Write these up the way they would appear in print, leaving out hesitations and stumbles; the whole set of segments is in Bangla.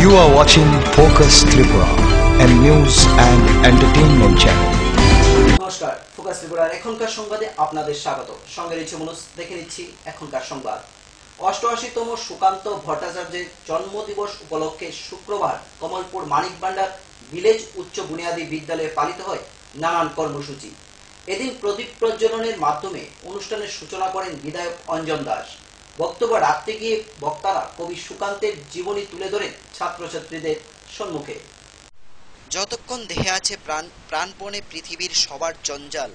You are watching Focus Tripura, a news and entertainment channel. নমস্কার, ফোকাস ত্রিপুরার এখনকার সংবাদে আপনাদের স্বাগত। সঙ্গে রয়েছে মনোজ। দেখে নিচ্ছি এখনকার সংবাদ। 88তম সুকান্ত ভট্টাচার্যের জন্মদিবস উপলক্ষে শুক্রবার কমলপুর মানিকবান্ডার ভিলেজ উচ্চ বুনিয়াদী বিদ্যালয়ে পালিত হয় নানান কর্মসূচি। এদিন প্রদীপ প্রজ্বলনের মাধ্যমে অনুষ্ঠানের সূচনা করেন বিধায়ক অঞ্জন দাস। বক্তব্য রাখতে গিয়ে বক্তারা কবি সুকান্তের জীবনী তুলে ধরেন ছাত্রছাত্রীদের সম্মুখে। যতক্ষণ দেহে আছে প্রাণ, প্রাণপণে পৃথিবীর সবার জঞ্জাল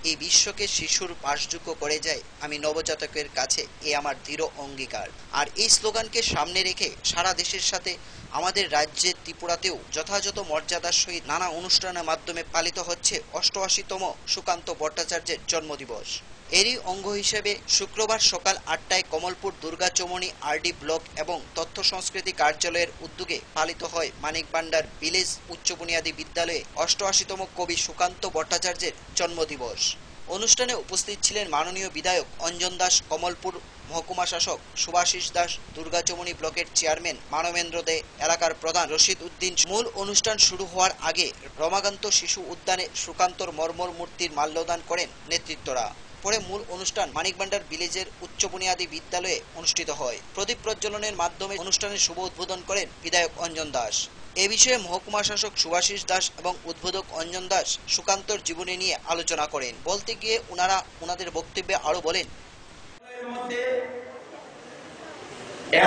এই বিশ্বকে শিশুর বাসযোগ্য করে যায় আমি নবজাতকের কাছে, এ আমার দৃঢ় অঙ্গীকার। আর এই স্লোগানকে সামনে রেখে সারা দেশের সাথে আমাদের রাজ্যে ত্রিপুরাতেও যথাযথ মর্যাদার সহিত নানা অনুষ্ঠানের মাধ্যমে পালিত হচ্ছে 88তম সুকান্ত ভট্টাচার্যের জন্মদিবস। এরই অঙ্গ হিসেবে শুক্রবার সকাল 8টায় কমলপুর দুর্গাচমনি আরডি ব্লক এবং তথ্য সংস্কৃতি কার্যালয়ের উদ্যোগে পালিত হয় মানিকবান্ডার ভিলেজ উচ্চ বুনিয়াদী বিদ্যালয়ে 88তম কবি সুকান্ত ভট্টাচার্যের জন্মদিবস। অনুষ্ঠানে উপস্থিত ছিলেন মাননীয় বিধায়ক অঞ্জন দাস, কমলপুর মহকুমা শাসক সুভাষিস দাস, দুর্গাচমনি ব্লকের চেয়ারম্যান মানবেন্দ্র দে, এলাকার প্রধান রশিদ উদ্দিন। মূল অনুষ্ঠান শুরু হওয়ার আগে রমাকান্ত শিশু উদ্যানে সুকান্তর মর্মর মূর্তির মাল্যদান করেন নেতৃত্বরা। পরে মূল অনুষ্ঠান মানিকবান্ডার ভিলেজের উচ্চ বুনিয়াদী বিদ্যালয়ে অনুষ্ঠিত হয়। প্রদীপ প্রজ্বলনের মাধ্যমে অনুষ্ঠানের শুভ উদ্বোধন করেন বিধায়ক অঞ্জন দাস। এ বিষয়ে মহকুমা শাসক সুভাষিস দাস এবং উদ্বোধক অঞ্জন দাস সুকান্তর জীবনী নিয়ে আলোচনা করেন। বলতে গিয়ে ওনাদের বক্তব্যে আরো বলেন,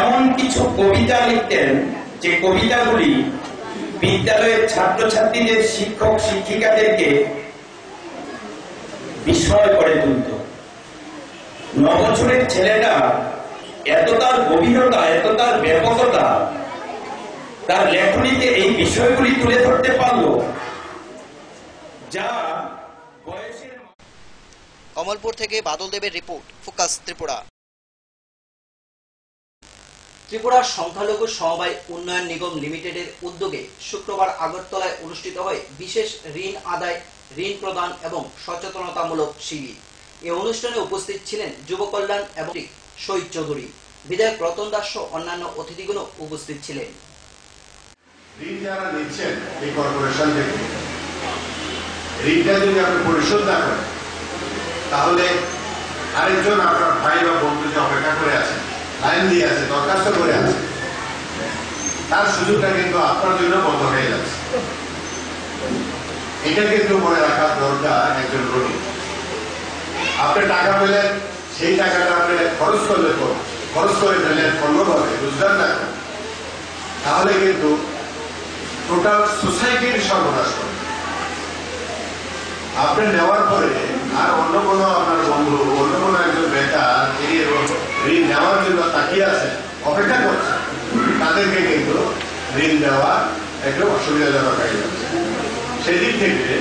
এমন কিছু কবিতা লিখতেন যে কবিতাগুলি বিদ্যালয়ের ছাত্রছাত্রীদের, শিক্ষক শিক্ষিকাদেরকে বিস্ময় করে তুলত। 9 বছরের ছেলেটা এত তার গভীরতা, এত তার ব্যাপকতা, তার লেখনীতে এই বিষয়গুলি তুলে ধরতে পারল যা বয়সের। কমলপুর থেকে বাদল দেবের রিপোর্ট, ফোকাস ত্রিপুরা। ত্রিপুরার সংখ্যালঘু সমবায় উন্নয়ন নিগম লিমিটেডের উদ্যোগে শুক্রবার আগরতলায় অনুষ্ঠিত হয় বিশেষ ঋণ আদায়, ঋণ প্রদান এবং সচেতনতামূলক শিবির। এই অনুষ্ঠানে উপস্থিত ছিলেন যুব কল্যাণ এবং শহীদ চৌধুরী, বিধায়ক রতন দাস সহ অন্যান্য অতিথিগুলো উপস্থিত ছিলেন। ঋণ যারা নিচ্ছেন এই কর্পোরেশন থেকে, ঋণটা যদি আপনি পরিশোধ না করেন তাহলে আরেকজন আপনার ভাই বা বন্ধু যে অপেক্ষা করে আছে, লাইন দিয়ে আছে, দরখাস্ত করে আছে, তার সুযোগটা কিন্তু আপনার জন্য বন্ধ হয়ে যাচ্ছে। এটা কিন্তু মনে রাখার দরকার একজন ঋণী। আপনি টাকা পেলেন, সেই টাকাটা আপনি খরচ করে ফেলেন অন্যভাবে রোজগার না করেন, তাহলে কিন্তু টোটাল সোসাইটির সর্বনাশ করে। আপনি নেওয়ার পরে আর অন্য কোনো আপনার বন্ধু, অন্য কোনো একজন বেকার ঋণ নেওয়ার জন্য তাকিয়ে আছে, অপেক্ষা করছে, তাদেরকে কিন্তু ঋণ দেওয়া একটু অসুবিধাজনক হয়ে যাচ্ছে। সেদিক থেকে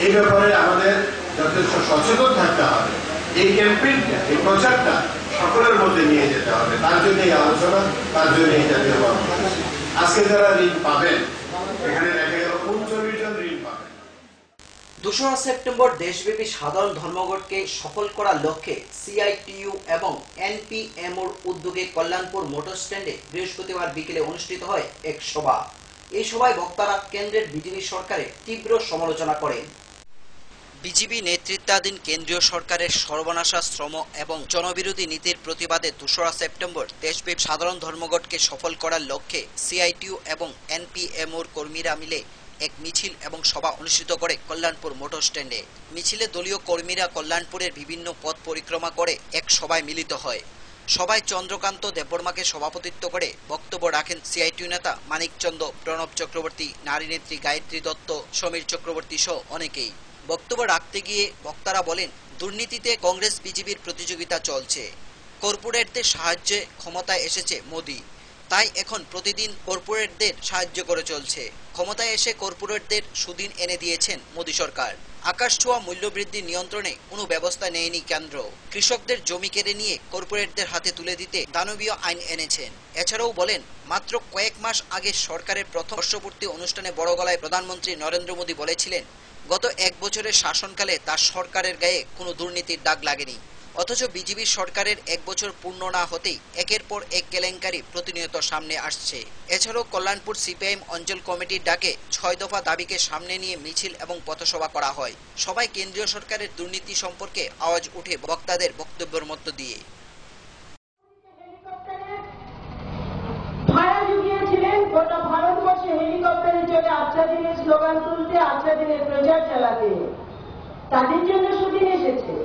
এই ব্যাপারে আমাদের যথেষ্ট সচেতন থাকতে হবে। এই ক্যাম্পেইনটা, এই প্রচারটা সকলের মধ্যে নিয়ে যেতে হবে। তার জন্য এই আলোচনা, তার জন্য এই জাতীয় কর্মসূচি। আজকে যারা ঋণ পাবেন, এখানে দেখা গেল 39 জন ঋণ পাবেন। 2 সেপ্টেম্বর দেশব্যাপী সাধারণ ধর্মঘটকে সফল করার লক্ষ্যে সিআইটিইউ এবং এনপিএমওর উদ্যোগে কল্যাণপুর মোটর স্ট্যান্ডে বৃহস্পতিবার বিকেলে অনুষ্ঠিত হয় এক সভা। এই সভায় বক্তারা কেন্দ্রের বিজেপি সরকারের তীব্র সমালোচনা করেন। বিজেপি নেতৃত্বাধীন কেন্দ্রীয় সরকারের সর্বনাশা, শ্রম এবং জনবিরোধী নীতির প্রতিবাদে 2 সেপ্টেম্বর দেশব্যাপী সাধারণ ধর্মঘটকে সফল করার লক্ষ্যে সিআইটিইউ এবং এনপিএমওর কর্মীরা মিলে এক মিছিল এবং সভা অনুষ্ঠিত করে কল্যাণপুর মোটর স্ট্যান্ডে। মিছিলে দলীয় কর্মীরা কল্যাণপুরের বিভিন্ন পথ পরিক্রমা করে এক সভায় মিলিত হয়। সভায় চন্দ্রকান্ত দেববর্মাকে সভাপতিত্ব করে বক্তব্য রাখেন সিআইটিইউ নেতা মানিকচন্দ্র, প্রণব চক্রবর্তী, নারী নেত্রী গায়ত্রী দত্ত, সমীর চক্রবর্তী সহ অনেকেই। বক্তব্য রাখতে গিয়ে বক্তারা বলেন, দুর্নীতিতে কংগ্রেস বিজেপির প্রতিযোগিতা চলছে। কর্পোরেটদের সাহায্যে ক্ষমতায় এসেছে মোদি, তাই এখন প্রতিদিন কর্পোরেটদের সাহায্য করে চলছে। ক্ষমতায় এসে কর্পোরেটদের সুদিন এনে দিয়েছেন মোদি সরকার। আকাশ ছোঁয়া মূল্যবৃদ্ধি নিয়ন্ত্রণে কোনো ব্যবস্থা নেয়নি কেন্দ্র। কৃষকদের জমি কেড়ে নিয়ে কর্পোরেটদের হাতে তুলে দিতে দানবীয় আইন এনেছেন। এছাড়াও বলেন, মাত্র কয়েক মাস আগে সরকারের প্রথম বর্ষপূর্তি অনুষ্ঠানে বড় গলায় প্রধানমন্ত্রী নরেন্দ্র মোদী বলেছিলেন, গত 1 বছরের শাসনকালে তার সরকারের গায়ে কোনো দুর্নীতির দাগ লাগেনি। অথচ বিজেপি সরকারের 1 বছর পূর্ণ না হতেই একের পর এক কেলেঙ্কারি প্রতিনিয়ত সামনে আসছে। এছাড়াও কল্যাণপুর সিপিআইএম অঞ্চল কমিটির ডাকে 6 দফা দাবিকে সামনে নিয়ে মিছিল এবং পথসভা করা হয়। সবাই কেন্দ্রীয় সরকারের দুর্নীতি সম্পর্কে আওয়াজ উঠে বক্তাদের বক্তব্যের মধ্য দিয়ে। ভাড়া জুগিয়েছিলেন গোটা ভারতবর্ষে হেলিকপ্টারে চলে আচ্ছা দিনের স্লোগান তুলতে, আচ্ছা দিনের প্রচার চালাতে। তাদের জন্য সুদিন এসেছে।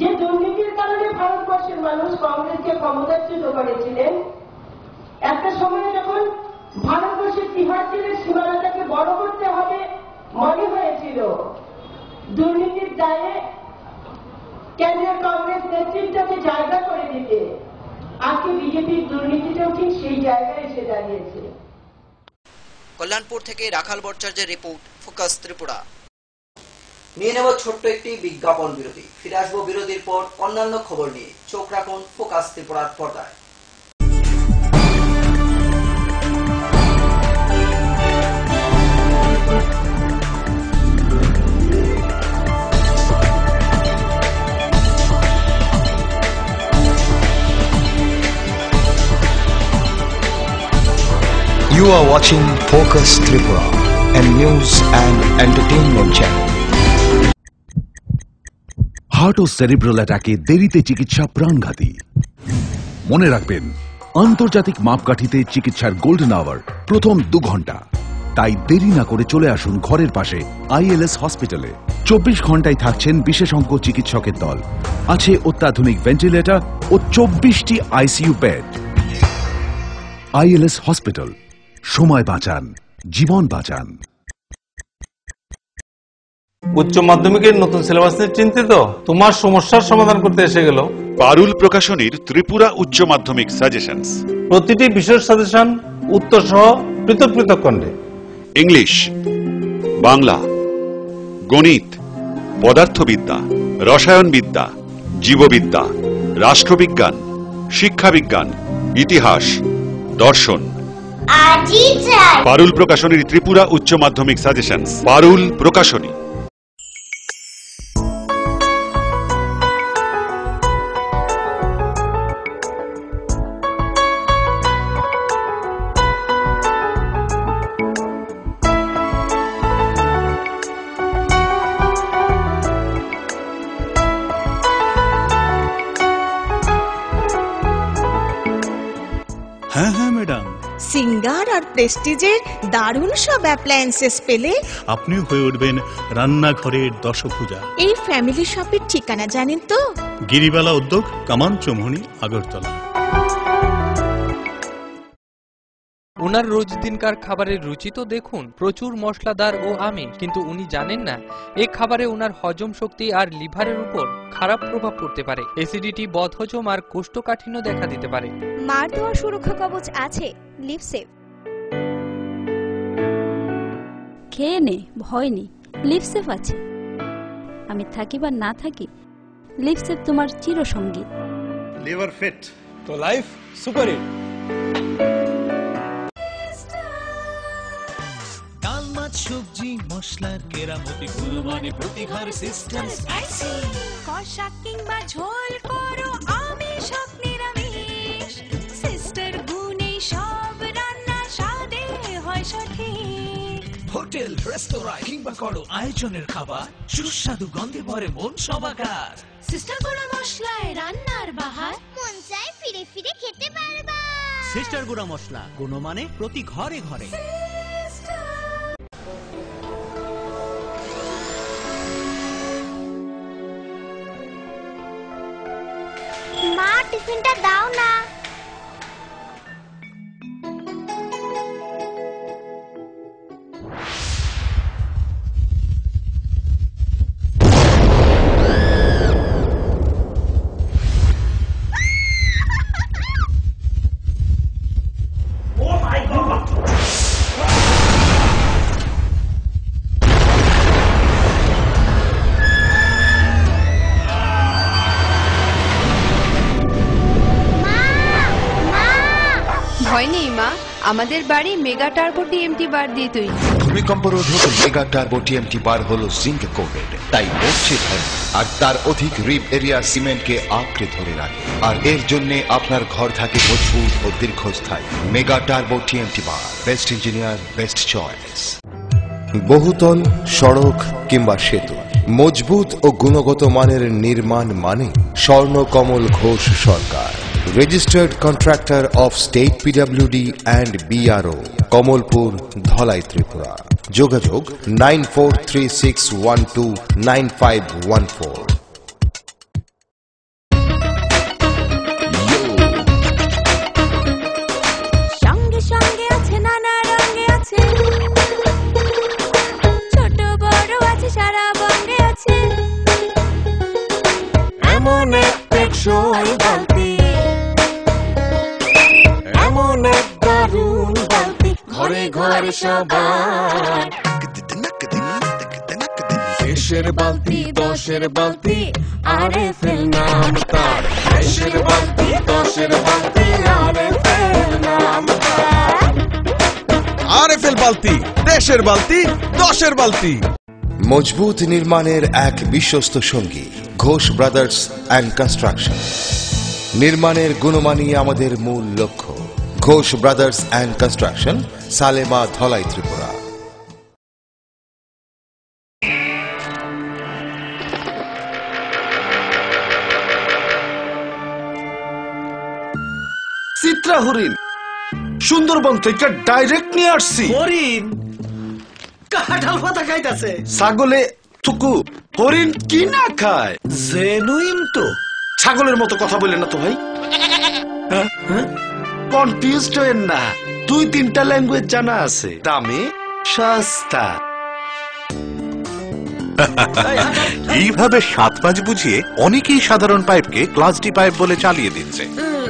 যে দুর্নীতির কারণে ভারতবর্ষের মানুষ কংগ্রেসকে ক্ষমতাচ্যুত করেছিলেন, একটা সময় যখন ভারতবর্ষের তিহার জেলের সীমানাটাকে বড় করতে হবে মনে হয়েছিল, দুর্নীতির দায়ে কেন্দ্রের কংগ্রেস নেতৃত্বকে জায়গা করে দিতে আজকে বিজেপির দুর্নীতিটাও ঠিক সেই জায়গায় এসে দাঁড়িয়েছে। কল্যাণপুর থেকে রাখাল ভট্টাচার্যের রিপোর্ট, ফোকাস ত্রিপুরা। নিয়ে নেব ছোট্ট একটি বিজ্ঞাপন বিরতি। ফিরে আসবো বিরতির পর অন্যান্য খবর নিয়ে। চোখ রাখুন ফোকাস ত্রিপুরার পর্দায়। You are watching Focus Tripura, a news and entertainment channel. Heart ও সেরিব্রাল অ্যাটাকে দেরিতে চিকিৎসা প্রাণঘাতী। মনে রাখবেন, আন্তর্জাতিক মাপকাঠিতে চিকিৎসার গোল্ডেন আওয়ার প্রথম 2 ঘন্টা। তাই দেরি না করে চলে আসুন ঘরের পাশে আইএলএস হসপিটালে। 24 ঘন্টায় থাকছেন বিশেষজ্ঞ চিকিৎসকের দল। আছে অত্যাধুনিক ভেন্টিলেটর ও 24টি আইসিইউ বেড। আইএলএস হসপিটাল, সময় বাঁচান, জীবন বাঁচান। উচ্চ মাধ্যমিকের নতুন সিলেবাস নিয়ে চিন্তিত? তোমার সমস্যার সমাধান করতে এসে গেল পারুল প্রকাশনীর ত্রিপুরা উচ্চ মাধ্যমিক সাজেশনস। প্রতিটি বিষয়ের সাজেশন উত্তর সহ পৃথক পৃথক খণ্ডে। ইংলিশ, বাংলা, গণিত, পদার্থবিদ্যা, রসায়নবিদ্যা, জীববিদ্যা, রাষ্ট্রবিজ্ঞান, শিক্ষাবিজ্ঞান, ইতিহাস, দর্শন। পারুল প্রকাশনীর ত্রিপুরা উচ্চ মাধ্যমিক সাজেশনস। পারুল প্রকাশনী। হ্যাঁ হ্যাঁ ম্যাডাম, সিঙ্গার আর প্রেস্টিজের দারুণ সব অ্যাপ্লায়েন্সেস পেলে আপনিও হয়ে উঠবেন রান্নাঘরের দশভুজা। এই ফ্যামিলি শপের ঠিকানা জানেন তো? গিরিবালা উদ্যোগ, কামান চৌমুহনী, আগরতলা। ওনার রোজ দিনকার খাবারের রুচি তো দেখুন, প্রচুর মশলাদার ও আমিষ। কিন্তু উনি জানেন না এই খাবারে ওনার হজম শক্তি আর লিভারের উপর খারাপ প্রভাব পড়তে পারে। অ্যাসিডিটি, বদহজম আর কোষ্ঠকাঠিন্য দেখা দিতে পারে। মার দেওয়া সুরক্ষা কবচ আছে লিভসেভ। খেয়ে নে, ভয় নেই, লিভসেভ আছে। আমি থাকি বা না থাকি, লিভসেভ তোমার চিরসঙ্গী। লিভার ফিট তো লাইফ সুপার হিট। সবজি মশলার কেরামতি গুণমানে প্রতিঘর সিস্টেম স্পাইসি। কষা কিংবা ঝোল করো আমিষ হোক নিরামিষ, সিস্টার গুণে সব রান্না স্বাদে হয় সঠিক। হোটেল, রেস্তোরাঁ কিংবা করো আয়োজনের খাবার, সুস্বাদু গন্ধে ভরে মন সবাকার। সিস্টার গুঁড়া মশলায় রান্নার বাহার, মন চায় ফিরে ফিরে খেতে পারবা। সিস্টার গুঁড়া মশলা, গুণমানে প্রতি ঘরে ঘরে। মা, টিফিনটা দাও না। ভয় নেই মা, আমাদের বাড়ি মেগা টার্বো টিএমটি বার দিয়ে তৈরি। ভূমিকম্প রোধক মেগা টার্বো টিএমটি বার হলো জিঙ্ক কোটেড, তাই নড়ছে ধরে আর তার অধিক রিব এরিয়া সিমেন্টকে আঁকড়ে ধরে রাখে, আর এর জন্য আপনার ঘর থাকে মজবুত ও দীর্ঘস্থায়ী। মেগা টার্বো টিএমটি বার, বেস্ট ইঞ্জিনিয়ার, বেস্ট চয়েস। বহুতল, সড়ক কিংবা সেতু, মজবুত ও গুণগত মানের নির্মাণ মানে Swarnakamal Ghosh Sarkar, registered contractor of state PWD and BRO, Kamalpur, Dhalai, Tripura. যোগাযোগ 9436129514। সঙ্গে সঙ্গে আছে, নানা রঙে আছে, ছোট বড় আছে, সারা বঙ্গে আছে, এমন এক টেকসই বালতি, এমন এক দারুণ বালতি, ঘরে ঘরে সবার। দেশের বালতি, দশের বালতি, আরএফএল নাম তার। দেশের বালতি, দশের বালতি, আরএফএল নাম তার। আরএফএল বালতি, দেশের বালতি, দশের বালতি। মজবুত নির্মাণের এক বিশ্বস্ত সঙ্গী ঘোষ ব্রাদার্স অ্যান্ড কনস্ট্রাকশন। নির্মাণের গুণমানই আমাদের মূল লক্ষ্য। Ghosh brothers and construction, Salema, Dhalai, Tripura. Chitra হরিণ সুন্দরবন থেকে ডাইরেক্ট নিয়ে আসছি। হরিণ কাঁঠাল পাতা খাইতাছে। ছাগলে থুকু, হরিণ কি না খায়? জেনুইন তো। ছাগলের মতো কথা বললেন না তো ভাই। কনফিউজড হয়েন না, 2-3টা ল্যাঙ্গুয়েজ জানা আছে। দামে সস্তা। এইভাবে 7-5 বুঝিয়ে অনেকেই সাধারণ পাইপকে ক্লাস ডি পাইপ বলে চালিয়ে দিচ্ছে,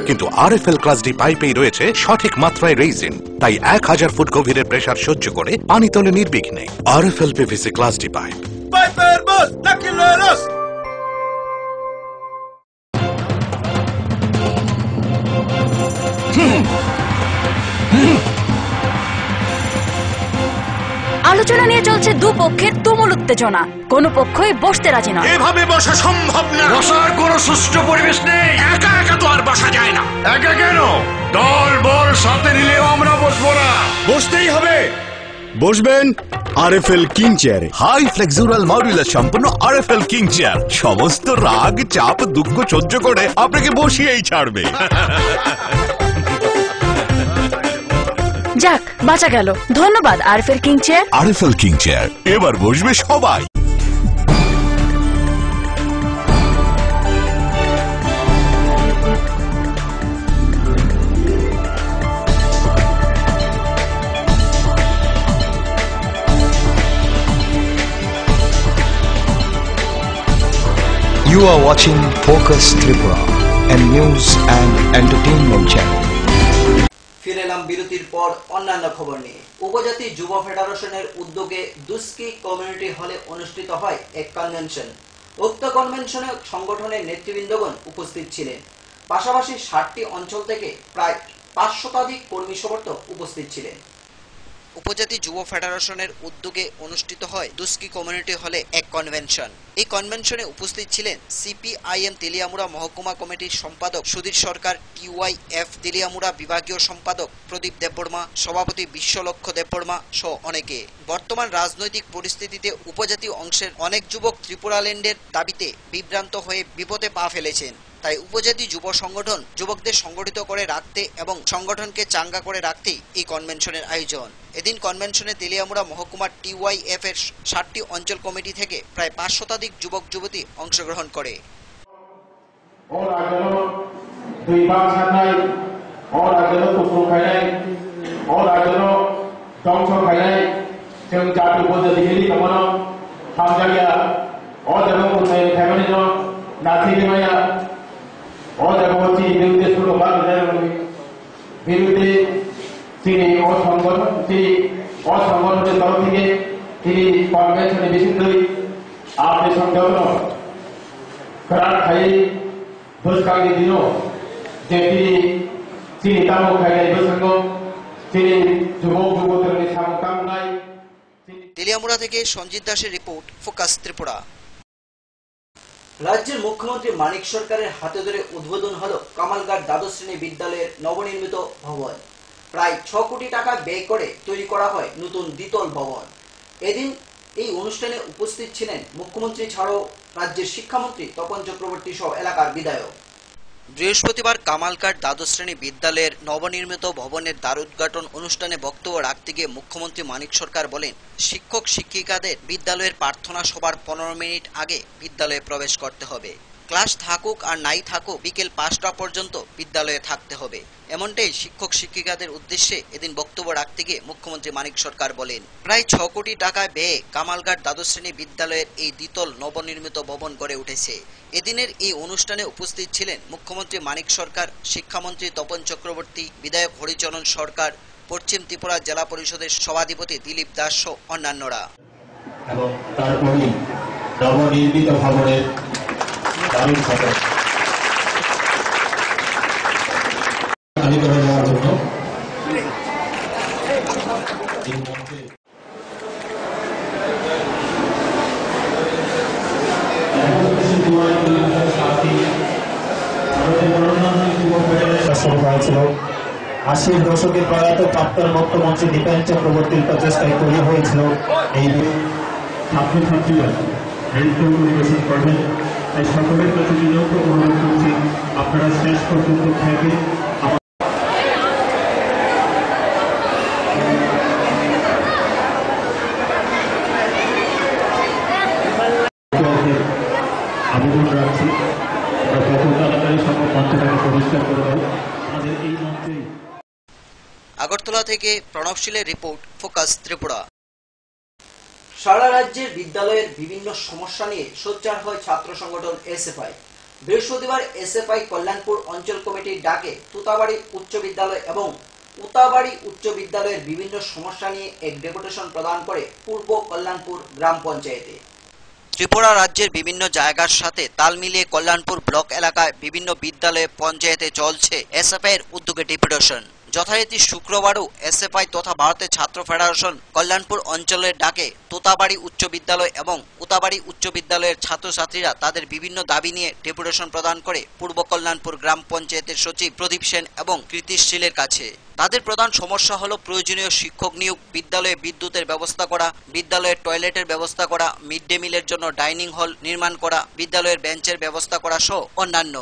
কিন্তু আরএফএল ক্লাস ডি পাইপেই রয়েছে সঠিক মাত্রায় রেজিন, তাই 1000 ফুট গভীরের প্রেসার সহ্য করে পানি তোলে নির্বিঘ্নে। RFL PVC class D pipe. পাইপের বস নাকিলেরস। আলোচনা নিয়ে চলছে দুপক্ষের তুমুল উত্তেজনা, কোনো পক্ষই বসতে রাজি নয়। এভাবে বসা সম্ভব না, বসার কোনো সুষ্ঠু পরিবেশ নেই। একা একা তো আর বসা যায় না। একা কেন, দল বল সাথে নিলেও আমরা বসবো না। বসতেই হবে। বসবেন আরএফএল কিং চেয়ারে। হাই ফ্লেক্সুরাল মডুলার সম্পন্ন আরএফএল কিং চেয়ার সমস্ত রাগ, চাপ, দুঃখ সহ্য করে আপনাকে বসিয়েই ছাড়বে। যাক, বাঁচা গেল। ধন্যবাদ RFL king chair. RFL king chair, এবার বসবে সবাই। You are watching Focus Tripura, a news and entertainment channel. ফিরে এলাম বিরতির পর অন্যান্য খবর নিয়ে। উপজাতি যুব ফেডারেশনের উদ্যোগে দুস্কি কমিউনিটি হলে অনুষ্ঠিত হয় এক কনভেনশন। উক্ত কনভেনশনে সংগঠনের নেতৃবৃন্দগণ উপস্থিত ছিলেন। পাশাপাশি 60টি অঞ্চল থেকে প্রায় 500 শতাধিক কর্মী সমর্থক উপস্থিত ছিলেন। উপজাতি যুব ফেডারেশনের উদ্যোগে অনুষ্ঠিত হয় দুস্কি কমিউনিটি হলে এক কনভেনশন। এই কনভেনশনে উপস্থিত ছিলেন সিপিআইএম তেলিয়ামুড়া মহকুমা কমিটির সম্পাদক সুধীর সরকার, টিওয়াইএফ তেলিয়ামুড়া বিভাগীয় সম্পাদক প্রদীপ দেববর্মা, সভাপতি বিশ্বলক্ষ্য দেববর্মা সহ অনেকে। বর্তমান রাজনৈতিক পরিস্থিতিতে উপজাতি অংশের অনেক যুবক ত্রিপুরাল্যান্ডের দাবিতে বিভ্রান্ত হয়ে বিপদে পা ফেলেছেন। তাই উপজাতি যুব সংগঠন যুবকদের সংগঠিত করে রাখতে এবং সংগঠনকে চাঙ্গা করে রাখতেই এই কনভেনশনের আয়োজন। এদিন কনভেনশনে তেলিয়ামুড়া মহকুমার টিওয়াইএফ এর 60টি অঞ্চল কমিটি থেকে প্রায় 500 শতাধিক যুবক যুবতী অংশগ্রহণ করে। বিরুদ্ধে তিনি অসংগঠনের তরফ থেকে তিনি কনভেনশনে বিশেষই আপনি সংগঠন খরার খাই দুষ্কাঙ্গী দিন যে তিনি তামক খাই প্রসঙ্গ তিনি যুবক যুবতীদের সামকাম নাই তেলিয়ামুড়া থেকে সঞ্জিত দাসের রিপোর্ট, ফোকাস ত্রিপুরা। রাজ্যের মুখ্যমন্ত্রী মানিক সরকারের হাতে ধরে উদ্বোধন হলো কামালঘাট দ্বাদশ শ্রেণী বিদ্যালয়ের নবনির্মিত ভবন। প্রায় 6 কোটি টাকা ব্যয় করে তৈরি করা হয় নতুন দ্বিতল ভবন। এদিন এই অনুষ্ঠানে উপস্থিত ছিলেন মুখ্যমন্ত্রী ছাড়াও রাজ্যের শিক্ষামন্ত্রী তপন চক্রবর্তী সহ এলাকার বিধায়ক। বৃহস্পতিবার কামালঘাট দ্বাদশ শ্রেণী বিদ্যালয়ের নবনির্মিত ভবনের দ্বারোদ্ঘাটন অনুষ্ঠানে বক্তব্য রাখতে গিয়ে মুখ্যমন্ত্রী মানিক সরকার বলেন, শিক্ষক শিক্ষিকাদের বিদ্যালয়ের প্রার্থনা সভার 15 মিনিট আগে বিদ্যালয়ে প্রবেশ করতে হবে। ক্লাস থাকুক আর নাই থাকুক বিকেল 5টা পর্যন্ত বিদ্যালয়ে থাকতে হবে। এমনটাই শিক্ষক শিক্ষিকাদের উদ্দেশ্যে এদিন বক্তব্য রাখতে গিয়ে মুখ্যমন্ত্রী মানিক সরকার বলেন, প্রায় 6 কোটি টাকা ব্যয়ে কামালঘাট দ্বাদশ শ্রেণী বিদ্যালয়ের এই দ্বিতল নবনির্মিত ভবন গড়ে উঠেছে। এদিনের এই অনুষ্ঠানে উপস্থিত ছিলেন মুখ্যমন্ত্রী মানিক সরকার, শিক্ষামন্ত্রী তপন চক্রবর্তী, বিধায়ক হরিচরণ সরকার, পশ্চিম ত্রিপুরা জেলা পরিষদের সভাধিপতি দিলীপ দাস সহ অন্যান্যরা। এবং তারপরে নবনির্মিত ভবনের দারুণ ফটো দেওয়ার জন্য শুরু হয়েছিল। 80-র দশকে প্রয়াত প্রাক্তন মুখ্যমন্ত্রী দীপেন চক্রবর্তীর প্রচেষ্টায় তৈরি হয়েছিল এই ছাত্রছাত্রীরা নৃত্য পরিবেশন করবেন। তাই সকলের প্রতি বিনম্র অনুরোধ করছি, আপনারা শেষ পর্যন্ত থেকে আবেদন রাখছি, তাড়াতাড়ি সকল মঞ্চটাকে পরিষ্কার করে দেয় আমাদের এই মঞ্চে। আগরতলা থেকে প্রণবশীলের রিপোর্ট, ফোকাস ত্রিপুরা। সারা রাজ্যের বিদ্যালয়ের বিভিন্ন সমস্যা নিয়ে সোচ্চার হয় ছাত্র সংগঠন এসএফআই। বৃহস্পতিবার এসএফআই কল্যাণপুর অঞ্চল কমিটির ডাকে তুতাবাড়ি উচ্চ বিদ্যালয় এবং উতাবাড়ি উচ্চ বিদ্যালয়ের বিভিন্ন সমস্যা নিয়ে এক ডেপুটেশন প্রদান করে পূর্ব কল্যাণপুর গ্রাম পঞ্চায়েতে। ত্রিপুরা রাজ্যের বিভিন্ন জায়গার সাথে তাল মিলিয়ে কল্যাণপুর ব্লক এলাকায় বিভিন্ন বিদ্যালয়ে পঞ্চায়েতে চলছে এসএফআই এর উদ্যোগে ডেপুটেশন। যথারীতি শুক্রবারও এসএফআই তথা ভারতের ছাত্র ফেডারেশন কল্যাণপুর অঞ্চলের ডাকে তোতাবাড়ি উচ্চ বিদ্যালয় এবং উতাবাড়ি উচ্চ বিদ্যালয়ের ছাত্রছাত্রীরা তাদের বিভিন্ন দাবি নিয়ে ডেপুটেশন প্রদান করে পূর্ব কল্যাণপুর গ্রাম পঞ্চায়েতের সচিব প্রদীপ সেন এবং কৃতিশীলের কাছে। তাদের প্রধান সমস্যা হলো প্রয়োজনীয় শিক্ষক নিয়োগ, বিদ্যালয়ে বিদ্যুতের ব্যবস্থা করা, বিদ্যালয়ের টয়লেটের ব্যবস্থা করা, মিড ডে মিলের জন্য ডাইনিং হল নির্মাণ করা, বিদ্যালয়ের বেঞ্চের ব্যবস্থা করা সহ অন্যান্য।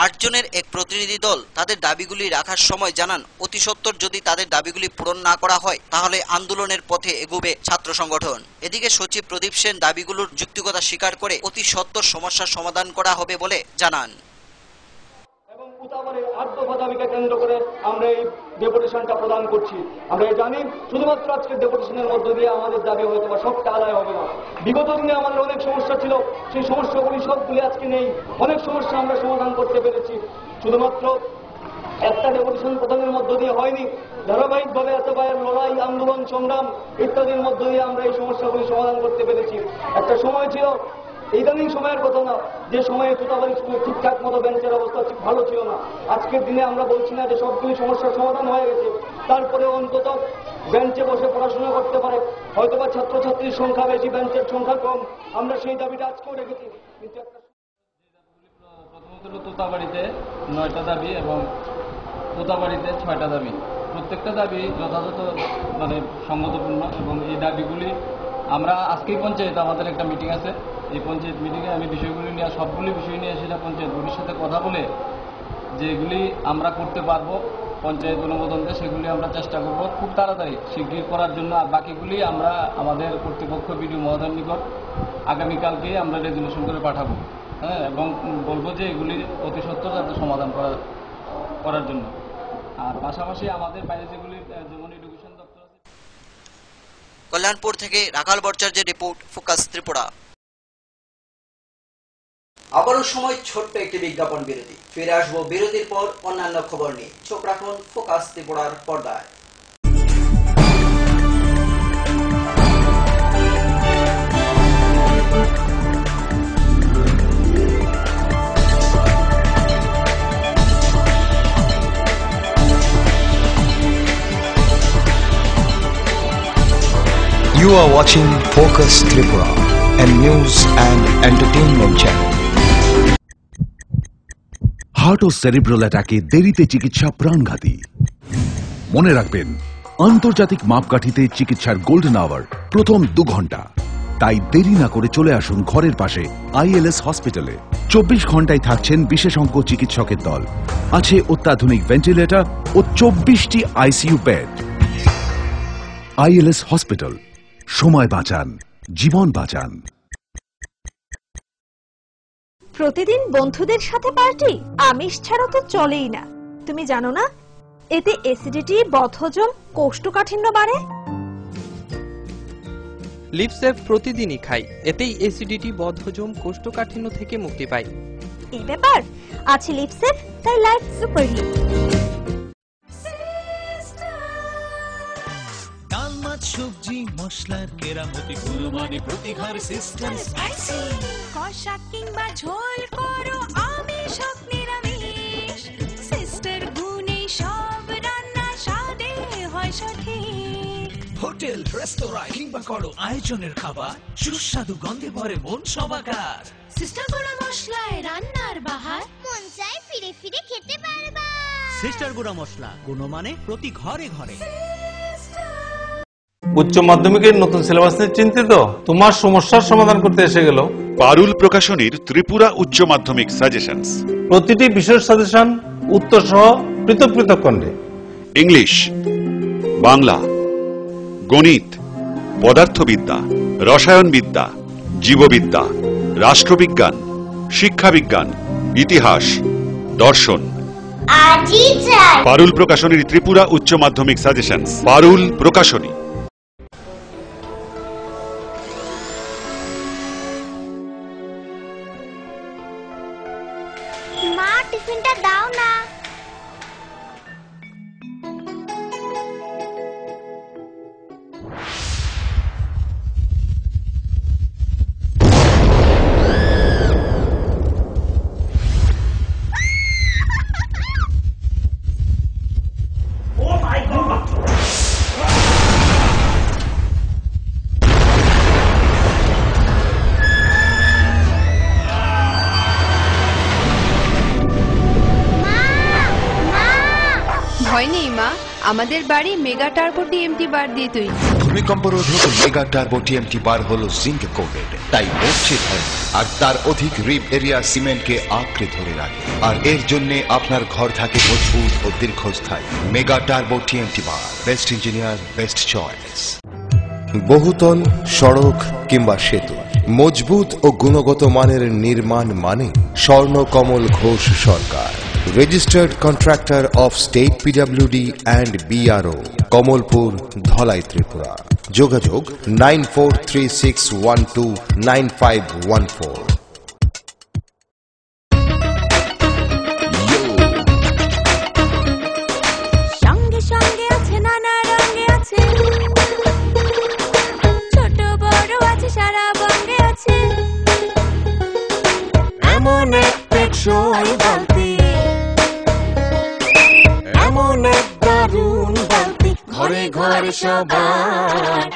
8 জনের এক প্রতিনিধি দল তাদের দাবিগুলি রাখার সময় জানান, অতি সত্বর যদি তাদের দাবিগুলি পূরণ না করা হয় তাহলে আন্দোলনের পথে এগোবে ছাত্র সংগঠন। এদিকে সচিব প্রদীপ সেন দাবিগুলোর যৌক্তিকতা স্বীকার করে অতি সত্বর সমস্যার সমাধান করা হবে বলে জানান। উতাবাড়ির আদ্যপা দাবিকে কেন্দ্র করে আমরা এই ডেপুটেশনটা প্রদান করছি। আমরা জানি শুধুমাত্র আজকের ডেপুটেশনের মধ্য দিয়ে আমাদের দাবি হয়তো বা সবটা আদায় হবে না। বিগত দিনে আমাদের অনেক সমস্যা ছিল, সেই সমস্যাগুলি সবগুলি আজকে নেই। অনেক সমস্যা আমরা সমাধান করতে পেরেছি। শুধুমাত্র একটা ডেপুটেশন প্রদানের মধ্য দিয়ে হয়নি, ধারাবাহিকভাবে এতবার লড়াই, আন্দোলন, সংগ্রাম ইত্যাদির মধ্য দিয়ে আমরা এই সমস্যাগুলি সমাধান করতে পেরেছি। একটা সময় ছিল, ইদানিং সময়ের কথা না, যে সময়ে তোতাবাড়ি স্কুলে ঠিকঠাক মতো বেঞ্চের অবস্থা ভালো ছিল না। আজকের দিনে আমরা বলছি না যে সবগুলি সমস্যার সমাধান হয়ে গেছে, তারপরে অন্তত বেঞ্চে বসে পড়াশোনা করতে পারে। হয়তোবা ছাত্রছাত্রীর সংখ্যা বেশি, বেঞ্চের সংখ্যা কম। আমরা সেই দাবিটা আজকেও রেখেছি। কিন্তু প্রথমত তোতাবাড়িতে 9টা দাবি এবং তোতাবাড়িতে 6টা দাবি। প্রত্যেকটা দাবি যথাযথ সঙ্গতপূর্ণ এবং এই দাবিগুলি আমরা আজকেই পঞ্চায়েত আমাদের একটা মিটিং আছে, এই পঞ্চায়েত মিটিংয়ে আমি বিষয়গুলি নিয়ে সবগুলি বিষয় নিয়ে সেটা পঞ্চায়েত বোর্ডের সাথে কথা বলে যেগুলি আমরা করতে পারবো পঞ্চায়েত অনুমোদন দিয়ে সেগুলি আমরা চেষ্টা করব খুব তাড়াতাড়ি শিগগির করার জন্য। আর বাকিগুলি আমরা আমাদের কর্তৃপক্ষ বিডিও মহোদয়ের নিকট আগামীকালকে আমরা রেজুলেশন করে পাঠাবো। হ্যাঁ, এবং বলবো যে এগুলি অতি সত্বর যাতে সমাধান করার জন্য। আর পাশাপাশি আমাদের বাইরে যেগুলি যেমন এডুকেশন দপ্তর আছে। কল্যাণপুর থেকে রাখাল ভট্টাচার্যের রিপোর্ট, ফোকাস ত্রিপুরা। আবারও সময় ছোট্ট একটি বিজ্ঞাপন বিরতি। ফিরে আসবো বিরতির পর অন্যান্য খবর নিয়ে। চোখ রাখুন ফোকাস ত্রিপুরার পর্দায়। You You are watching Focus Tripura, a news and entertainment channel. Heart ও সেরিব্রাল অ্যাটাকে দেরিতে চিকিৎসা প্রাণঘাতী। মনে রাখবেন, আন্তর্জাতিক মাপকাঠিতে চিকিৎসার গোল্ডেন আওয়ার প্রথম 2 ঘন্টা। তাই দেরি না করে চলে আসুন ঘরের পাশে আইএলএস হসপিটালে। 24 ঘন্টায় থাকছেন বিশেষজ্ঞ চিকিৎসকের দল। আছে অত্যাধুনিক ভেন্টিলেটর ও 24টি আইসিইউ বেড। আইএলএস হসপিটাল, সময় বাঁচান, জীবন বাঁচান। প্রতিদিন বন্ধুদের সাথে পার্টি আমিষ ছাড়া তো চলেই না। তুমি জানো না এতে অ্যাসিডিটি, বদহজম, কোষ্ঠকাঠিন্য বাড়ে। লিপসেভ প্রতিদিনই খাই, এতেই অ্যাসিডিটি, বদহজম, কোষ্ঠকাঠিন্য থেকে মুক্তি পাই। এই ব্যাপার আছে লিপসেভ, তাই লাইফ সুপারহিট। ডাল, মাছ, সবজি, মশলার কেরামতি গুণমানে প্রতি ঘরে সিস্টার স্পাইসি। কষা কিংবা ঝোল করো আমিষ হোক নিরামিষ, সিস্টার গুণে সব রান্না স্বাদে হয় সঠিক। হোটেল, রেস্তোরাঁ কিংবা করো আয়োজনের খাবার, সুস্বাদু গন্ধে ভরে মন সবাকার। সিস্টার গুঁড়া মশলায় রান্নার বাহার, মন চাই ফিরে ফিরে খেতে পারবা। সিস্টার গুঁড়া মশলা, গুণমানে প্রতি ঘরে ঘরে। উচ্চ মাধ্যমিকের নতুন সিলেবাস নিয়ে চিন্তিত? তোমার সমস্যার সমাধান করতে এসে গেল পারুল প্রকাশনীর ত্রিপুরা উচ্চ মাধ্যমিক সাজেশনস। প্রতিটি বিষয়ের সাজেশন উত্তর সহ পৃথক পৃথক খণ্ডে। ইংলিশ, বাংলা, গণিত, পদার্থবিদ্যা, রসায়নবিদ্যা, জীববিদ্যা, রাষ্ট্রবিজ্ঞান, শিক্ষাবিজ্ঞান, ইতিহাস, দর্শন। পারুল প্রকাশনীর ত্রিপুরা উচ্চ মাধ্যমিক সাজেশনস। পারুল প্রকাশনী। মা, টিফিনটা দাও না। ভয় নেই মা, আমাদের বাড়ি মেগা টার্বো টিএমটি বার দিয়ে তৈরি। ভূমিকম্প রোধক মেগা টার্বো টিএমটি বার হলো জিঙ্ক কোটেড, তাই মরছে ভয় আর তার অধিক রিব এরিয়া সিমেন্টকে আঁকড়ে ধরে রাখে। আর এর জন্য আপনার ঘর থাকে মজবুত ও দীর্ঘস্থায়ী। মেগা টার্বো টিএমটি বার, বেস্ট ইঞ্জিনিয়ার, বেস্ট চয়েস। বহুতল, সড়ক কিংবা সেতু, মজবুত ও গুণগত মানের নির্মাণ মানে Swarnakamal Ghosh Sarkar, registered contractor of state PWD and BRO, Kamalpur, Dhalai, Tripura. যোগাযোগ 9436129514। সঙ্গে সঙ্গে আছে, নানা রঙে আছে, ছোট বড় আছে, সারা বঙ্গে আছে। এমন এক টেকসই বালতি, এমন এক দারুণ বালতি, ঘরে ঘরে সবার।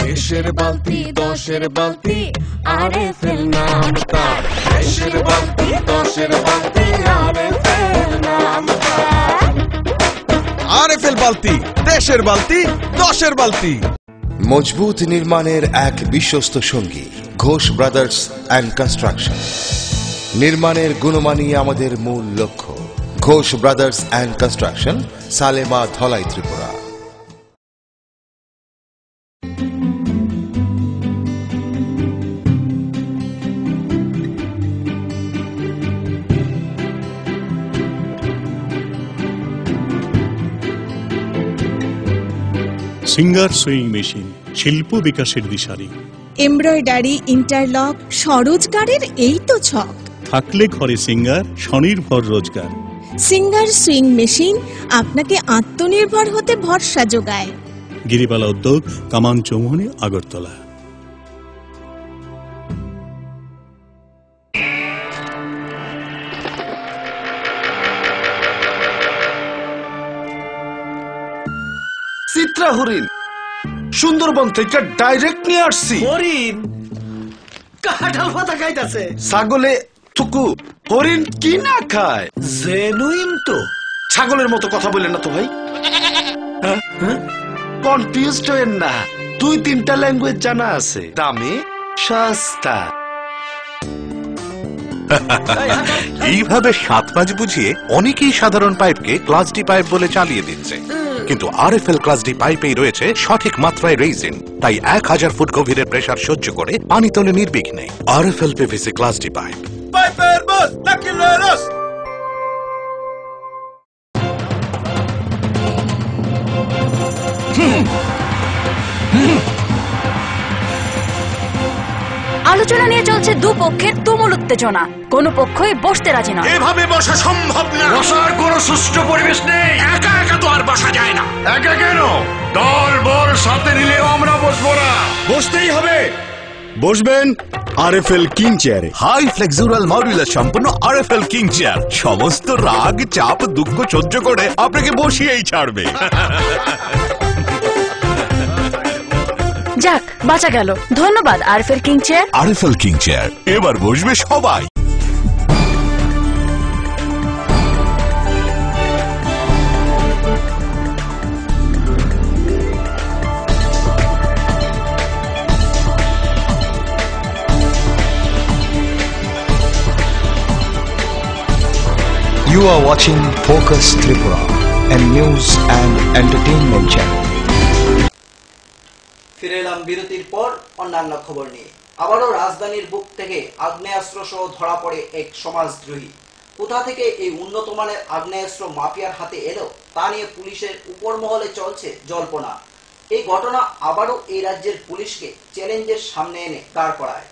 দেশের বালতি, দশের বালতি, আরএফএল নাম তার। দেশের বালতি, দশের বালতি, আরএফএল নাম তার। আরএফএল বালতি, দেশের বালতি, দশের বালতি। মজবুত নির্মাণের এক বিশ্বস্ত সঙ্গী, ঘোষ ব্রাদার্স অ্যান্ড কনস্ট্রাকশন। নির্মাণের গুণমানই আমাদের মূল লক্ষ্য। Ghosh brothers and construction, Salema, Dhalai, Tripura. Singer sewing machine, শিল্প বিকাশের দিশারি। এমব্রয়ডারি, ইন্টারলক, স্বরোজগারের এই তো ছক। থাকলে ঘরে সিঙ্গার, স্বনির্ভর রোজগার। সিঙ্গার সুইং মেশিন আপনাকে আত্মনির্ভর হতে ভরসা যোগায়। গিরিবালা উদ্যোগ, কামান চৌমুহনী, আগরতলা। চিত্রা হরিণ, সুন্দরবন থেকে ডাইরেক্ট নিয়ে আসছি। হরিণ কাঁঠাল পাতা খাইতাছে। ছাগলে থুকু, হরিণ কি না খায়? জেনুইন তো। ছাগলের মতো কথা বলেন না তো ভাই। কনফিউজড হয়েন না, 2-3টা ল্যাঙ্গুয়েজ জানা আছে, দামে সস্তা। এইভাবে 7 পাঁচ বুঝিয়ে অনেকেই সাধারণ পাইপকে ক্লাস ডি পাইপ বলে চালিয়ে দিচ্ছে, কিন্তু আরএফএল ক্লাস ডি পাইপেই রয়েছে সঠিক মাত্রায় রেইজিন। তাই 1000 ফুট গভীরের প্রেসার সহ্য করে পানি তোলে নির্বিঘ্নে। RFL PVC class D pipe. পাইপের বস নাকিলেরস। আলোচনা নিয়ে চলছে দুপক্ষের তুমুল উত্তেজনা, কোনো পক্ষই বসতে রাজি নয়। এভাবে বসা সম্ভব না, বসার কোনো সুষ্ঠু পরিবেশ নেই। একা একা তো আর বসা যায় না। একা কেন, দল বল সাথে নিলেও আমরা বসবো না। বসতেই হবে। বসবেন আরএফএল কিং চেয়ারে। হাই ফ্লেক্সুরাল মডুলার সম্পন্ন আরএফএল কিং চেয়ার সমস্ত রাগ চাপ দুঃখ সহ্য করে আপনাকে বসিয়েই ছাড়বে। যাক, বাঁচা গেল। ধন্যবাদ RFL king chair. RFL king chair, এবার বসবে সবাই। You are watching Focus Tripura, a news and entertainment channel. ফিরে এলাম বিরতির পর অন্যান্য খবর নিয়ে। আবারও রাজধানীর বুক থেকে আগ্নেয়াস্ত্র সহ ধরা পড়ে এক সমাজদ্রোহী। কোথা থেকে এই উন্নত মানের আগ্নেয়াস্ত্র মাফিয়ার হাতে এলো তা নিয়ে পুলিশের উপর মহলে চলছে জল্পনা। এই ঘটনা আবারও এই রাজ্যের পুলিশকে চ্যালেঞ্জের সামনে এনে দাঁড় করায়।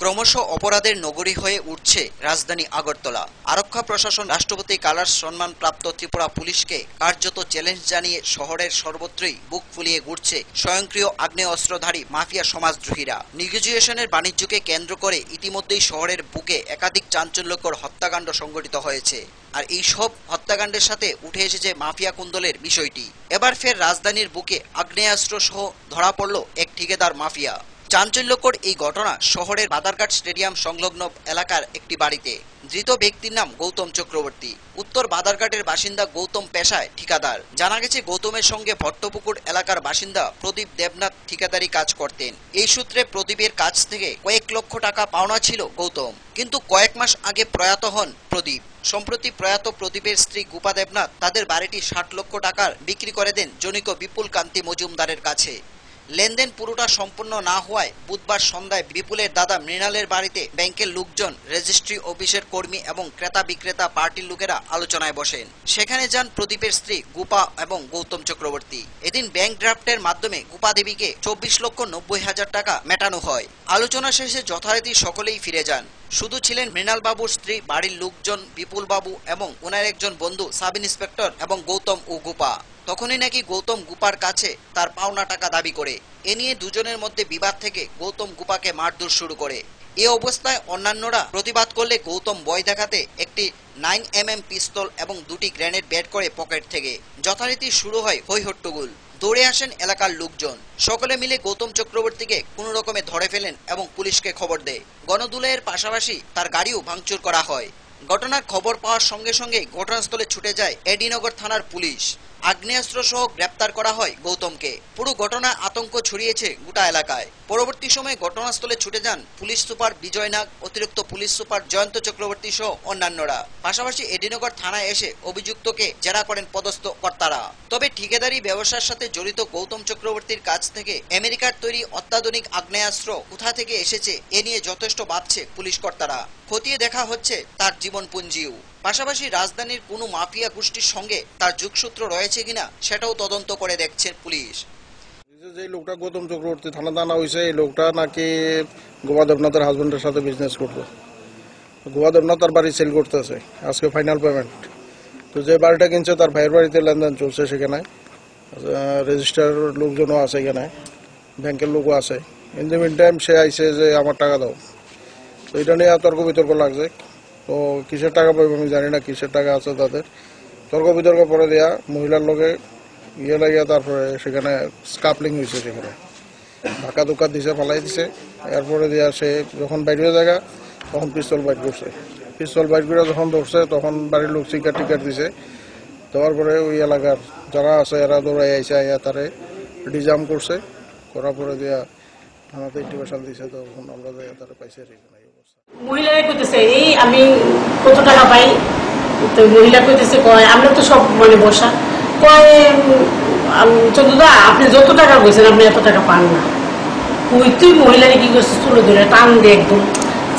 ক্রমশ অপরাধের নগরী হয়ে উঠছে রাজধানী আগরতলা। আরক্ষা প্রশাসন রাষ্ট্রপতি কালার্স সম্মানপ্রাপ্ত ত্রিপুরা পুলিশকে কার্যত চ্যালেঞ্জ জানিয়ে শহরের সর্বত্রই বুক ফুলিয়ে ঘুরছে স্বয়ংক্রিয় আগ্নেয়াস্ত্রধারী মাফিয়া সমাজদ্রোহীরা। নেগোসিয়েশনের বাণিজ্যকে কেন্দ্র করে ইতিমধ্যেই শহরের বুকে একাধিক চাঞ্চল্যকর হত্যাকাণ্ড সংঘটিত হয়েছে। আর এই সব হত্যাকাণ্ডের সাথে উঠে এসেছে মাফিয়া কুন্দলের বিষয়টি। এবার ফের রাজধানীর বুকে আগ্নেয়াস্ত্র সহ ধরা পড়ল এক ঠিকাদার মাফিয়া। চাঞ্চল্যকর এই ঘটনা শহরের বাদারঘাট স্টেডিয়াম সংলগ্ন এলাকার একটি বাড়িতে। ধৃত ব্যক্তির নাম গৌতম চক্রবর্তী। উত্তর বাদারঘাটের বাসিন্দা গৌতম পেশায় ঠিকাদার। জানা গেছে গৌতমের সঙ্গে ভট্টপুকুর এলাকার বাসিন্দা প্রদীপ দেবনাথ ঠিকাদারি কাজ করতেন। এই সূত্রে প্রদীপের কাছ থেকে কয়েক লক্ষ টাকা পাওনা ছিল গৌতম, কিন্তু কয়েক মাস আগে প্রয়াত হন প্রদীপ। সম্প্রতি প্রয়াত প্রদীপের স্ত্রী গোপা দেবনাথ তাদের বাড়িটি 60 লক্ষ টাকার বিক্রি করে দেন জনৈক বিপুল কান্তি মজুমদারের কাছে। লেনদেন পুরোটা সম্পূর্ণ না হওয়ায় বুধবার সন্ধ্যায় বিপুলের দাদা মৃণালের বাড়িতে ব্যাংকের লোকজন, রেজিস্ট্রি অফিসের কর্মী এবং ক্রেতা বিক্রেতা পার্টির লোকেরা আলোচনায় বসেন। সেখানে যান প্রদীপের স্ত্রী গোপা এবং গৌতম চক্রবর্তী। এদিন ব্যাংক ড্রাফটের মাধ্যমে গোপা দেবীকে 24,90,000 টাকা মেটানো হয়। আলোচনা শেষে যথারীতি সকলেই ফিরে যান। শুধু ছিলেন মৃণাল বাবুর স্ত্রী, বাড়ির লোকজন, বিপুল বাবু এবং ওনার একজন বন্ধু সাব ইন্সপেক্টর এবং গৌতম ও গোপা। তখনই নাকি গৌতম গোপার কাছে তার পাওনা টাকা দাবি করে। এ নিয়ে দুজনের মধ্যে বিবাদ থেকে গৌতম গোপাকে মারধর শুরু করে। এ অবস্থায় অন্যান্যরা প্রতিবাদ করলে গৌতম ভয় দেখাতে একটি 9mm পিস্তল এবং 2টি গ্রেনেড বের করে পকেট থেকে। যথারীতি শুরু হয় হইহট্টগোল। দৌড়ে আসেন এলাকার লোকজন। সকলে মিলে গৌতম চক্রবর্তীকে কোনো রকমে ধরে ফেলেন এবং পুলিশকে খবর দেয়। গণদুলাইয়ের পাশাপাশি তার গাড়িও ভাঙচুর করা হয়। ঘটনার খবর পাওয়ার সঙ্গে সঙ্গে ঘটনাস্থলে ছুটে যায় এডিনগর থানার পুলিশ। আগ্নেয়াস্ত্র সহ গ্রেপ্তার করা হয় গৌতমকে। পুরো ঘটনায় আতঙ্ক ছড়িয়েছে গোটা এলাকায়। পরবর্তী সময়ে ঘটনাস্থলে ছুটে যান পুলিশ সুপার বিজয় নাগ, অতিরিক্ত পুলিশ সুপার জয়ন্ত চক্রবর্তী সহ অন্যান্যরা। পাশাপাশি এডিনগর থানায় এসে অভিযুক্তকে জেরা করেন পদস্থ কর্তারা। তবে ঠিকাদারি ব্যবসার সাথে জড়িত গৌতম চক্রবর্তীর কাছ থেকে আমেরিকার তৈরি অত্যাধুনিক আগ্নেয়াস্ত্র কোথা থেকে এসেছে এ নিয়ে যথেষ্ট ভাবছে পুলিশ কর্তারা। খতিয়ে দেখা হচ্ছে তার জীবন পুঞ্জিও। পাশাপাশি রাজধানীর কোনো মাফিয়া গোষ্ঠীর সঙ্গে তার যোগসূত্র রয়েছে কিনা সেটাও তদন্ত করে দেখছে পুলিশ। যে লোকটা গৌতম চক্রবর্তী থানা জানা হয়েছে, এই লোকটা নাকি গোপা দেবনাথের হাজবেন্ডের সাথে বিজনেস করতো। গোপা দেবনাথ তার বাড়ি সেল করতেছে, আজকে ফাইনাল পেমেন্ট। তো যে বাড়িটা কিনছে তার ভাইয়ের বাড়িতে লেনদেন চলছে, সেখানে রেজিস্টার লোকজনও আছে, এখানে ব্যাংকের লোকও আছে। ইন দ্য মিন টাইম সে আইসে যে আমার টাকা দাও। তো এটা নিয়ে তর্ক বিতর্ক লাগছে। তো কিসের টাকা পাবে আমি জানি না, কিসের টাকা আছে তাদের। তর্ক বিতর্ক পরে দেয়া মহিলার লোকে ইয়ে লাগিয়ে তারপরে সেখানে স্কাপলিং হয়েছে, সেখানে ধাক্কা ধুক্কা দিছে, ফালাই দিছে। এরপরে দিয়া সে যখন বাইরে জায়গা তখন পিস্তল বাইট করছে। পিস্তল বাইট করে যখন ধরছে তখন বাড়ির লোক চিকার টিকার দিছে। দেওয়ার পরে ওই এলাকার যারা আছে এরা দৌড়াই আইসে, আইয়া তারে ডিজাম করছে, করার পরে দিয়া থানাতে ইন্টিমেশন দিছে। তখন আমরা যাইয়া তারা পাইছে। মহিলারা কইতেছে এই আমি কত টাকা পাই, তো মহিলা কইতেছে কয় আমরা তো সব মানে বসা, কয় চন্দ্রদা আপনি যত টাকা বলছেন আপনি এত টাকা পান না। ওই তুই মহিলারে কি করছিস, তুলে ধরে টান দিয়ে একদম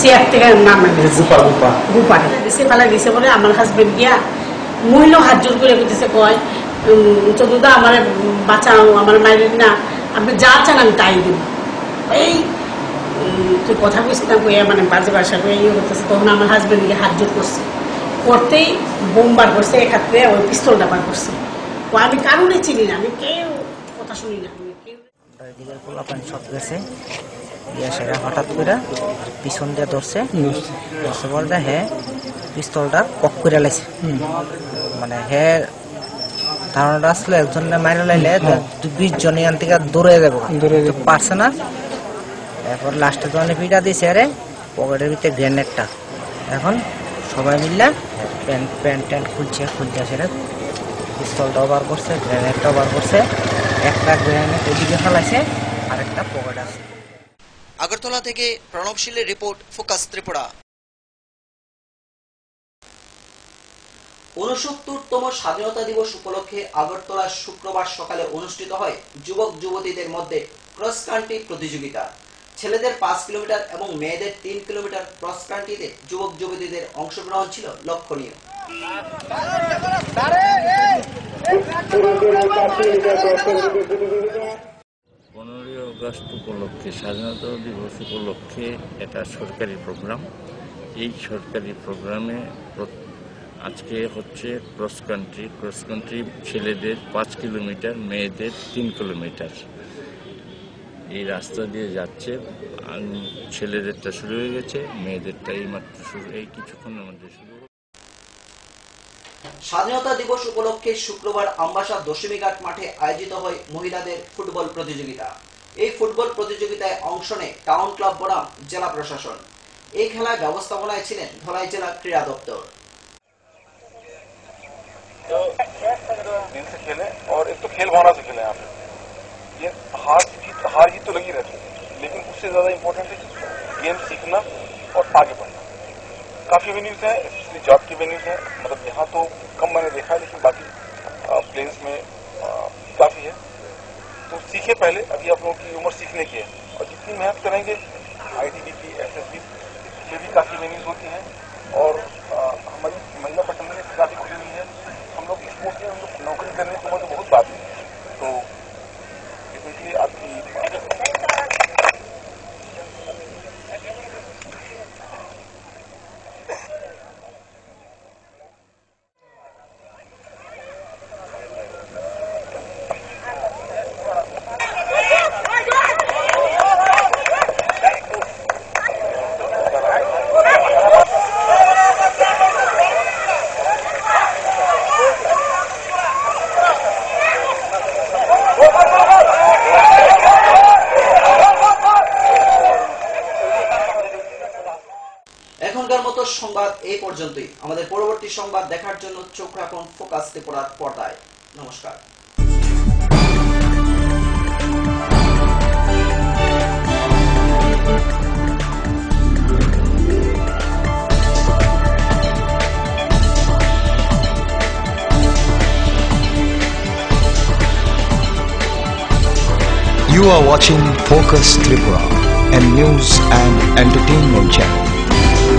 চেয়ার থেকে নামে গুপারে দিছে, পালা দিছে বলে আমার হাজবেন্ড গিয়া মহিলা হাত জোর করে কইতেছে কয় চন্দ্রদা আমার বাঁচাও, আমার মায়ের না, আপনি যা চান আমি তাই দেব। এই তুই কথা বলছিস না কইয়া মানে বাজে বাসা করে ইয়ে করতেছে। তখন আমার হাজবেন্ডকে হাত জোর করছে, করতেই বোম বার করছে, এক হাতে ওই পিস্তলটা বার করছে। ও আমি কারণে চিনি না, আমি কেউ কথা শুনি না। হঠাৎ করে পিছন দিয়ে ধরছে, বলতে হ্যাঁ পিস্তলটা কক করে লাইছে, মানে হ্যাঁ ধারণাটা আসলে একজন মাইরে লাইলে 20 জন এখান থেকে দৌড়ে যাবো, পারছে না। এরপর লাস্টে তো অনেক পিঠা দিয়েছে, আরে পকেটের ভিতরে গ্রেনেডটা। এখন সবাই মিললে প্যান্ট খুলছে সেটা পিস্তলটাও বার করছে, গ্রেনেডটাও বার করছে। একটা গ্রেনেড এদিকে ফেলাইছে, আরেকটা পকেট আছে। আগরতলা থেকে প্রণবশীলের রিপোর্ট, ফোকাস ত্রিপুরা। 69তম স্বাধীনতা দিবস উপলক্ষে আগরতলা শুক্রবার সকালে অনুষ্ঠিত হয় যুবক যুবতীদের মধ্যে ক্রস কান্ট্রি প্রতিযোগিতা। ছেলেদের 5 কিলোমিটার এবং মেয়েদের 3 কিলোমিটার ক্রস কান্ট্রিতে যুবক যুবতীদের অংশগ্রহণ ছিল লক্ষণীয়। 15 আগস্ট উপলক্ষে, স্বাধীনতা দিবস উপলক্ষে এটা সরকারি প্রোগ্রাম। এই সরকারি প্রোগ্রামে আজকে হচ্ছে ক্রস কান্ট্রি ছেলেদের 5 কিলোমিটার, মেয়েদের 3 কিলোমিটার। এই রাস্তা দিয়ে যাচ্ছে, ছেলেদেরটা শুরু হয়ে গেছে, মেয়েদেরটা এই মাত্র শুরু, এই কিছুক্ষণের মধ্যে শুরু। স্বাধীনতা দিবস উপলক্ষে শুক্রবার আমবাসা দশমীঘাট মাঠে আয়োজিত হয় মহিলাদের ফুটবল প্রতিযোগিতা। এই ফুটবল প্রতিযোগিতায় অংশ নেয় টাউন ক্লাব বনাম জেলা প্রশাসন। এই খেলায় ব্যবস্থাপনায় ছিলেন ধলাই জেলা ক্রীড়া দপ্তর। दिन से खेले और एक तो खेल भावना से खेले यहाँ पे। ये हार जीत तो लगी रहती है, लेकिन उससे ज्यादा इम्पोर्टेंट है गेम सीखना और आगे बढ़ना। काफी वेन्यूज हैं, स्पेशली जॉब की वेन्यूज हैं, मतलब यहाँ तो कम मैंने देखा है, लेकिन बाकी प्लेन्स में काफी है। तो सीखे पहले, अभी आप लोगों की उम्र सीखने की है, और जितनी मेहनत करेंगे ITBP, SSB, ये भी काफी वेन्यूज होती हैं। और हमारी महिला पटन में काफी खुली हुई है। हम लोग स्पोर्ट्स में हम लोग नौकरी करने की उम्र तो बहुत बात है, तो इसलिए आपकी এখনকার মতো সংবাদ এই পর্যন্তই। আমাদের পরবর্তী সংবাদ দেখার জন্য চোখ রাখুন ফোকাস ত্রিপুরার পর্দায়। নমস্কার। You are watching Focus Tripura, a news and entertainment channel.